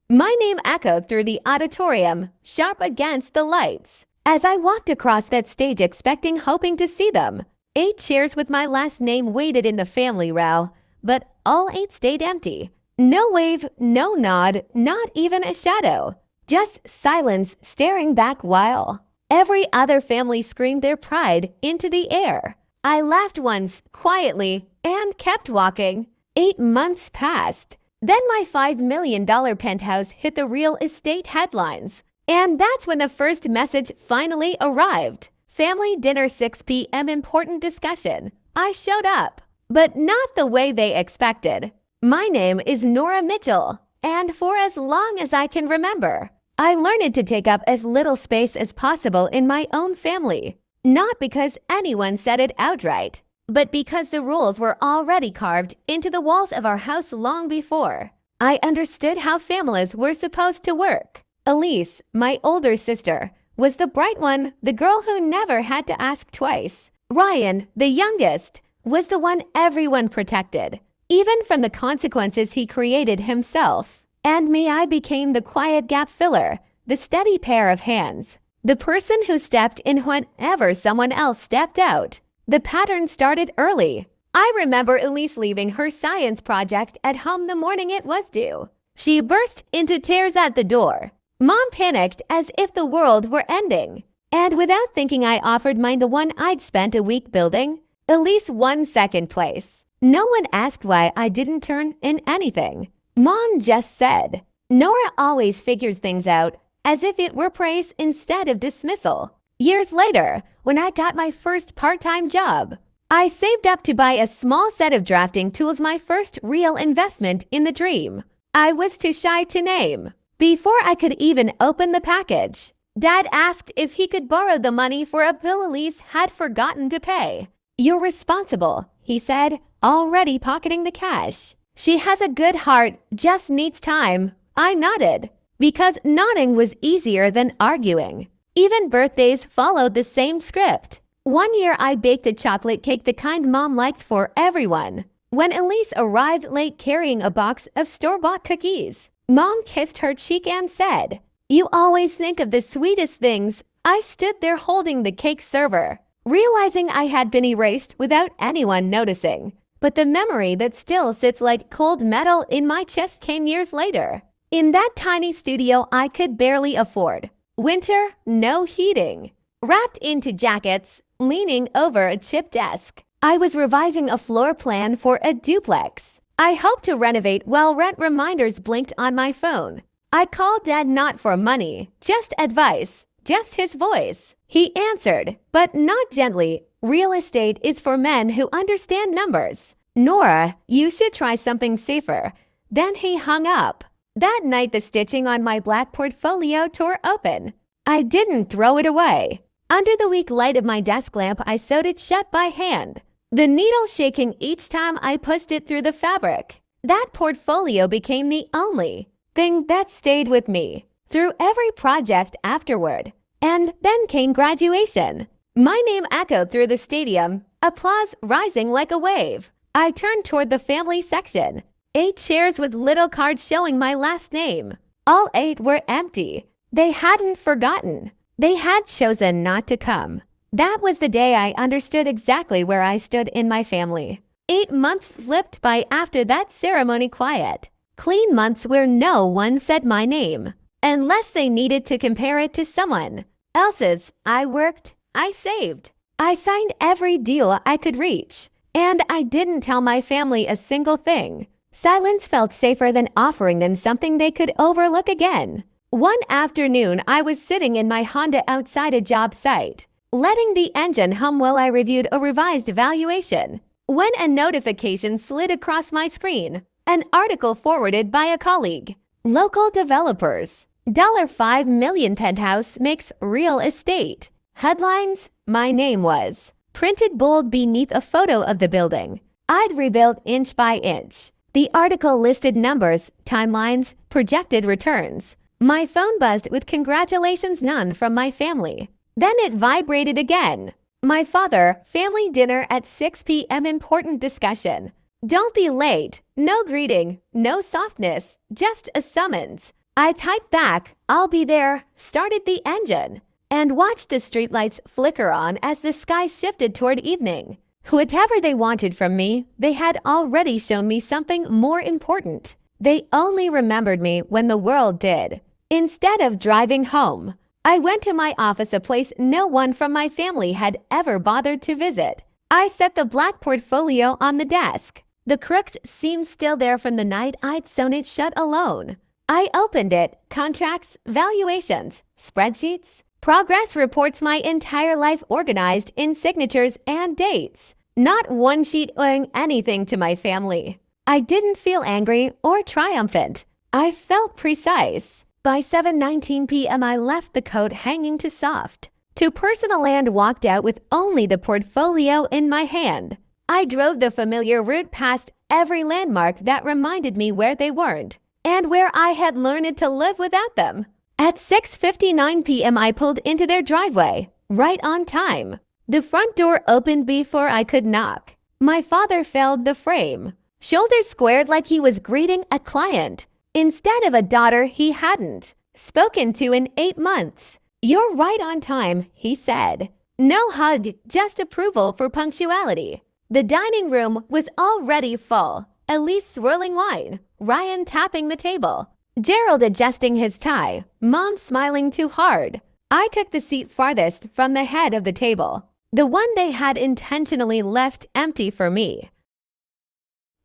My name echoed through the auditorium, sharp against the lights. As I walked across that stage hoping to see them, 8 chairs with my last name waited in the family row, but all 8 stayed empty. No wave, no nod, not even a shadow. Just silence staring back while every other family screamed their pride into the air. I laughed once, quietly, and kept walking. 8 months passed. Then my $5 million penthouse hit the real estate headlines. And that's when the first message finally arrived. Family dinner 6 p.m. important discussion. I showed up, but not the way they expected. My name is Nora Mitchell, and for as long as I can remember, I learned to take up as little space as possible in my own family. Not because anyone said it outright, but because the rules were already carved into the walls of our house long before. I understood how families were supposed to work. Elise, my older sister, was the bright one, the girl who never had to ask twice. Ryan, the youngest, was the one everyone protected, even from the consequences he created himself. And me, I became the quiet gap filler, the steady pair of hands, the person who stepped in whenever someone else stepped out. The pattern started early. I remember Elise leaving her science project at home the morning it was due. She burst into tears at the door. Mom panicked as if the world were ending. And without thinking, I offered mine, the one I'd spent a week building. Elise won second place. No one asked why I didn't turn in anything. Mom just said, "Nora always figures things out," as if it were praise instead of dismissal. Years later, when I got my first part-time job, I saved up to buy a small set of drafting tools, my first real investment in the dream I was too shy to name. Before I could even open the package, Dad asked if he could borrow the money for a bill Elise had forgotten to pay. "You're responsible," he said, already pocketing the cash. "She has a good heart, just needs time." I nodded, because nodding was easier than arguing. Even birthdays followed the same script. One year I baked a chocolate cake, the kind Mom liked, for everyone. When Elise arrived late carrying a box of store-bought cookies, Mom kissed her cheek and said, "You always think of the sweetest things." I stood there holding the cake server, realizing I had been erased without anyone noticing. But the memory that still sits like cold metal in my chest came years later. In that tiny studio I could barely afford. Winter, no heating. Wrapped into jackets, leaning over a chipped desk, I was revising a floor plan for a duplex I hoped to renovate while rent reminders blinked on my phone. I called Dad, not for money, just advice, just his voice. He answered, but not gently. "Real estate is for men who understand numbers. Nora, you should try something safer." Then he hung up. That night the stitching on my black portfolio tore open. I didn't throw it away. Under the weak light of my desk lamp, I sewed it shut by hand, the needle shaking each time I pushed it through the fabric. That portfolio became the only thing that stayed with me through every project afterward. And then came graduation. My name echoed through the stadium, applause rising like a wave. I turned toward the family section. 8 chairs with little cards showing my last name. All 8 were empty. They hadn't forgotten. They had chosen not to come. That was the day I understood exactly where I stood in my family. 8 months slipped by after that ceremony, quiet, clean months where no one said my name, unless they needed to compare it to someone else's. I worked, I saved, I signed every deal I could reach, and I didn't tell my family a single thing. Silence felt safer than offering them something they could overlook again. One afternoon, I was sitting in my Honda outside a job site, letting the engine hum while I reviewed a revised valuation, when a notification slid across my screen. An article forwarded by a colleague. Local developers. $5 million penthouse makes real estate. Headlines: my name was printed bold beneath a photo of the building I'd rebuilt inch by inch. The article listed numbers, timelines, projected returns. My phone buzzed with congratulations, none from my family. Then it vibrated again. My father, family dinner at 6 p.m. important discussion. Don't be late. No greeting, no softness, just a summons. I typed back, "I'll be there," started the engine, and watched the streetlights flicker on as the sky shifted toward evening. Whatever they wanted from me, they had already shown me something more important. They only remembered me when the world did. Instead of driving home, I went to my office, a place no one from my family had ever bothered to visit. I set the black portfolio on the desk. The crooks seemed still there from the night I'd sewn it shut alone. I opened it. Contracts, valuations, spreadsheets, progress reports, my entire life organized in signatures and dates. Not one sheet owing anything to my family. I didn't feel angry or triumphant. I felt precise. By 7:19 p.m. I left the coat hanging to soft, to personal, and walked out with only the portfolio in my hand. I drove the familiar route past every landmark that reminded me where they weren't, and where I had learned to live without them. At 6:59 p.m. I pulled into their driveway, right on time. The front door opened before I could knock. My father filled the frame, shoulders squared like he was greeting a client, instead of a daughter he hadn't spoken to in 8 months. "You're right on time," he said. No hug, just approval for punctuality. The dining room was already full. Elise swirling wine, Ryan tapping the table, Gerald adjusting his tie, Mom smiling too hard. I took the seat farthest from the head of the table, the one they had intentionally left empty for me.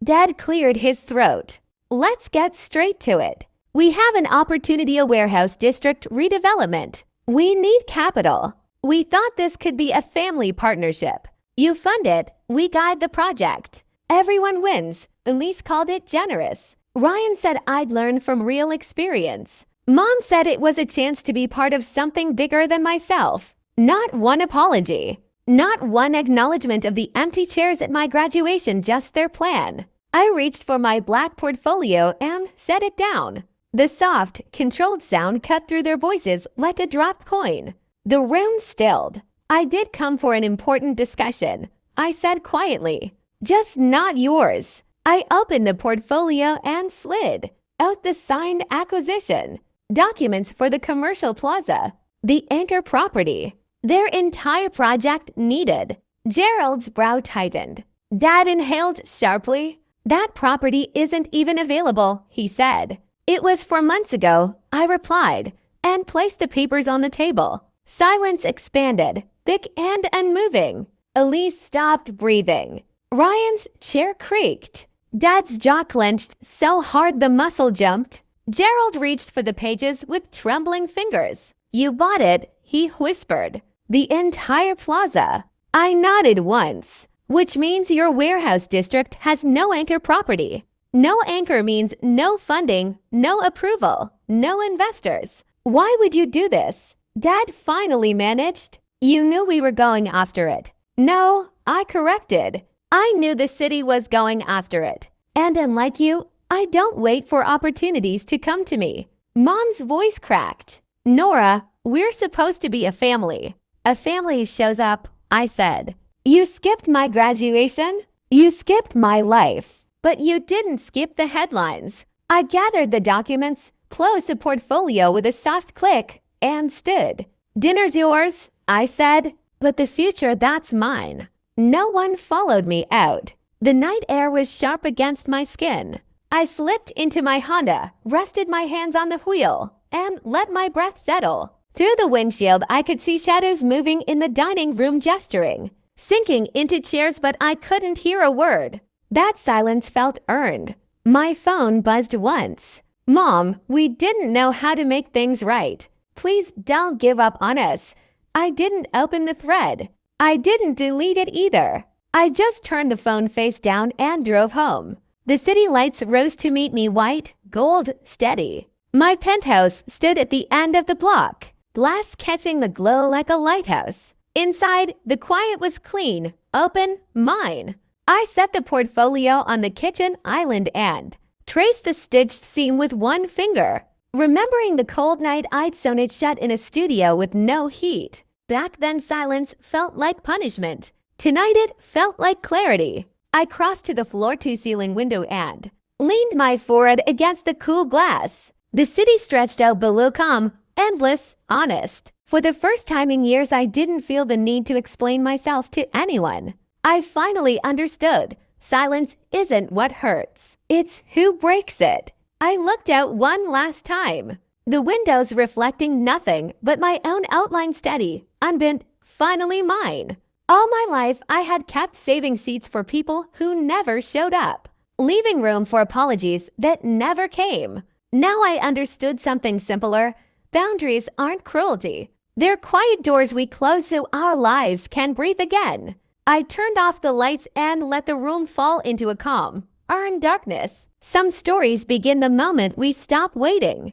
Dad cleared his throat. "Let's get straight to it. We have an opportunity, a warehouse district redevelopment. We need capital. We thought this could be a family partnership. You fund it, we guide the project. Everyone wins." Elise called it generous. Ryan said I'd learn from real experience. Mom said it was a chance to be part of something bigger than myself. Not one apology. Not one acknowledgement of the empty chairs at my graduation, just their plan. I reached for my black portfolio and set it down. The soft, controlled sound cut through their voices like a dropped coin. The room stilled. "I did come for an important discussion," I said quietly. "Just not yours." I opened the portfolio and slid out the signed acquisition documents for the commercial plaza, the anchor property. Their entire project needed. Gerald's brow tightened. Dad inhaled sharply. "That property isn't even available," he said. "It was 4 months ago," I replied, and placed the papers on the table. Silence expanded, thick and unmoving. Elise stopped breathing. Ryan's chair creaked. Dad's jaw clenched so hard the muscle jumped. Gerald reached for the pages with trembling fingers. "You bought it," he whispered. "The entire plaza." I nodded once. "Which means your warehouse district has no anchor property." No anchor means no funding, no approval, no investors. "Why would you do this?" Dad finally managed. "You knew we were going after it." "No," I corrected. "I knew the city was going after it. And unlike you, I don't wait for opportunities to come to me." Mom's voice cracked. "Nora, we're supposed to be a family." "A family shows up," I said. "You skipped my graduation. You skipped my life. But you didn't skip the headlines." I gathered the documents, closed the portfolio with a soft click, and stood. "Dinner's yours," I said, "but the future, that's mine." No one followed me out. The night air was sharp against my skin. I slipped into my Honda, rested my hands on the wheel, and let my breath settle. Through the windshield, I could see shadows moving in the dining room, gesturing, sinking into chairs, but I couldn't hear a word. That silence felt earned. My phone buzzed once. "Mom, we didn't know how to make things right. Please don't give up on us." I didn't open the thread. I didn't delete it either. I just turned the phone face down and drove home. The city lights rose to meet me, white, gold, steady. My penthouse stood at the end of the block, glass catching the glow like a lighthouse. Inside, the quiet was clean, open, mine. I set the portfolio on the kitchen island and traced the stitched seam with one finger, remembering the cold night I'd sewn it shut in a studio with no heat. Back then, silence felt like punishment. Tonight it felt like clarity. I crossed to the floor-to-ceiling window and leaned my forehead against the cool glass. The city stretched out below, calm, endless, honest. For the first time in years, I didn't feel the need to explain myself to anyone. I finally understood. Silence isn't what hurts. It's who breaks it. I looked out one last time. The windows reflecting nothing but my own outline, steady, unbent, finally mine. All my life, I had kept saving seats for people who never showed up, leaving room for apologies that never came. Now I understood something simpler. Boundaries aren't cruelty. They're quiet doors we close so our lives can breathe again. I turned off the lights and let the room fall into a calm, earned darkness. Some stories begin the moment we stop waiting.